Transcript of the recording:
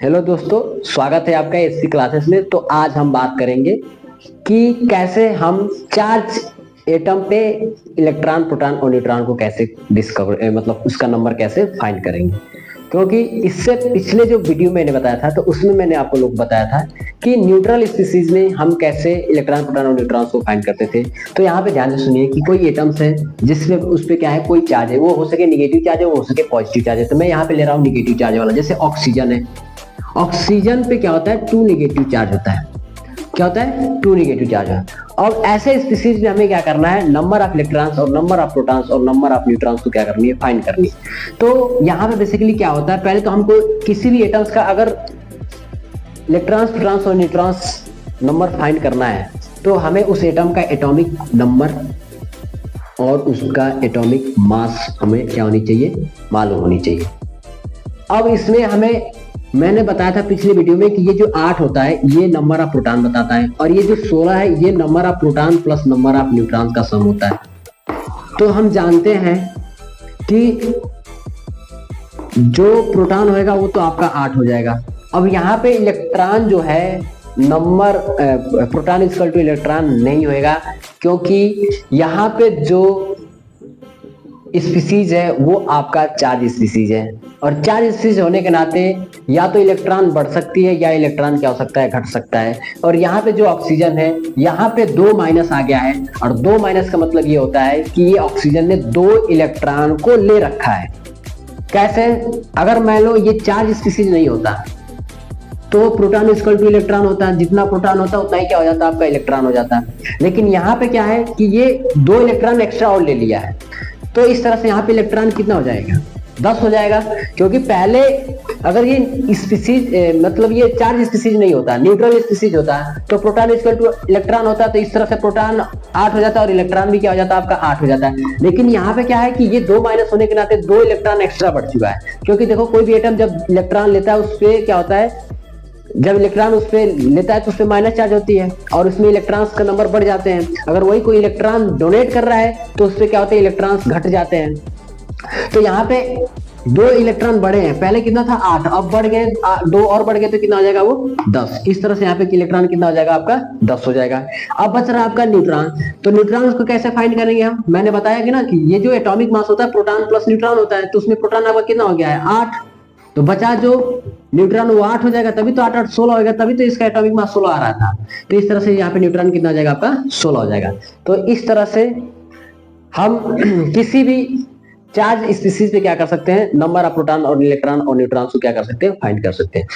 Hello दोस्तों, स्वागत है आपका एससी क्लासेस में। तो आज हम बात करेंगे कि कैसे हम चार्ज एटम पे इलेक्ट्रॉन, प्रोटॉन और न्यूट्रॉन को कैसे डिस्कवर मतलब उसका नंबर कैसे फाइंड करेंगे। क्योंकि इससे पिछले जो वीडियो मैंने बताया था तो उसमें मैंने आपको लोग बताया था कि न्यूट्रल स्पीसीज में हम कैसे इलेक्ट्रॉन, प्रोटॉन और न्यूट्रॉन को फाइंड करते थे। तो यहाँ पे ध्यान से सुनिए कि कोई एटम्स है जिसमें उस पे क्या है, कोई चार्ज है, वो हो सके निगेटिव चार्ज है, वो हो सके पॉजिटिव चार्ज है। तो मैं यहाँ पे ले रहा हूँ निगेटिव चार्ज वाला, जैसे ऑक्सीजन है। ऑक्सीजन पे क्या होता है, टू नेगेटिव चार्ज होता है। क्या होता है, टू नेगेटिव चार्ज है। और ऐसे स्पीसीज में हमें क्या करना है, नंबर ऑफ इलेक्ट्रॉन्स और नंबर ऑफ प्रोटॉन्स और नंबर ऑफ न्यूट्रॉन्स को क्या करनी है, फाइंड करनी है। तो यहाँ पे बेसिकली क्या होता है, पहले तो हमको किसी भी एटम्स का अगर इलेक्ट्रॉन्स, प्रोटॉन्स और न्यूट्रॉन्स नंबर फाइंड करना है तो हमें उस एटम का एटॉमिक नंबर और उसका एटॉमिक मास हमें क्या होनी चाहिए, मालूम होनी चाहिए। अब इसमें हमें, मैंने बताया था पिछले वीडियो में कि ये जो 8 होता है ये नंबर ऑफ प्रोटॉन बताता है, और ये जो 16 है ये number of proton plus number of neutron का सम होता है। तो हम जानते हैं कि जो प्रोटॉन होएगा वो तो आपका 8 हो जाएगा। अब यहाँ पे इलेक्ट्रॉन जो है, number proton equal two electron नहीं होएगा, क्योंकि यहाँ पे जो स्पीसीज है वो आपका चार्ज स्पीसीज है, और चार्ज स्पीसीज होने के नाते या तो इलेक्ट्रॉन बढ़ सकती है या इलेक्ट्रॉन क्या हो सकता है, घट सकता है। और यहाँ पे जो ऑक्सीजन है, यहाँ पे 2 माइनस आ गया है, और 2 माइनस का मतलब ये होता है कि ये ऑक्सीजन ने 2 इलेक्ट्रॉन को ले रखा है। कैसे, अगर मान लो ये चार्ज स्पीसीज नहीं होता तो प्रोटॉन इक्वल टू इलेक्ट्रॉन होता है, जितना प्रोटॉन होता है उतना ही क्या हो जाता है, आपका इलेक्ट्रॉन हो जाता है। लेकिन यहाँ पे क्या है कि ये 2 इलेक्ट्रॉन एक्स्ट्रा और ले लिया है, तो इस तरह से यहाँ पे इलेक्ट्रॉन कितना हो जाएगा, 10 हो जाएगा। क्योंकि पहले अगर ये स्पीसीज मतलब ये चार्ज स्पीसीज नहीं होता, न्यूट्रल स्पीसीज होता तो प्रोटॉन इक्वल टू इलेक्ट्रॉन होता, तो इस तरह से प्रोटॉन 8 हो जाता है और इलेक्ट्रॉन भी क्या हो जाता है, आपका 8 हो जाता है। लेकिन यहाँ पे क्या है कि ये 2 माइनस होने के नाते 2 इलेक्ट्रॉन एक्स्ट्रा बढ़ चुका है। क्योंकि देखो कोई भी एटम जब इलेक्ट्रॉन लेता है उस पर क्या होता है, जब इलेक्ट्रॉन उस पे लेता है तो उस पे माइनस चार्ज होती है और उसमें इलेक्ट्रॉन्स का नंबर बढ़ जाते हैं। अगर वही कोई इलेक्ट्रॉन डोनेट कर रहा है तो उस पे क्या होता है, इलेक्ट्रॉन्स घट जाते हैं। तो यहाँ पे 2 इलेक्ट्रॉन बढ़े हैं, पहले कितना था 8, अब बढ़ गए 2 और बढ़ गए तो कितना हो जाएगा, वो 10। इस तरह से यहाँ पे इलेक्ट्रॉन कितना हो जाएगा, आपका 10 हो जाएगा। अब बच रहा है आपका न्यूट्रॉन। तो न्यूट्रॉन को कैसे फाइंड करेंगे हम, मैंने बताया कि ना कि ये जो एटॉमिक मास होता है प्रोटॉन प्लस न्यूट्रॉन होता है, तो उसमें प्रोटॉन आपका कितना हो गया है, 8। तो बचा जो न्यूट्रॉन वो 8 हो जाएगा, तभी तो 8 8 16 होगा, तभी तो इसका एटॉमिक मास 16 आ रहा था। तो इस तरह से यहाँ पे न्यूट्रॉन कितना हो जाएगा, आपका 16 हो जाएगा। तो इस तरह से हम किसी भी चार्ज स्पीसीज पे क्या कर सकते हैं, नंबर ऑफ प्रोटॉन और इलेक्ट्रॉन और न्यूट्रॉन को क्या कर सकते हैं, फाइंड कर सकते हैं।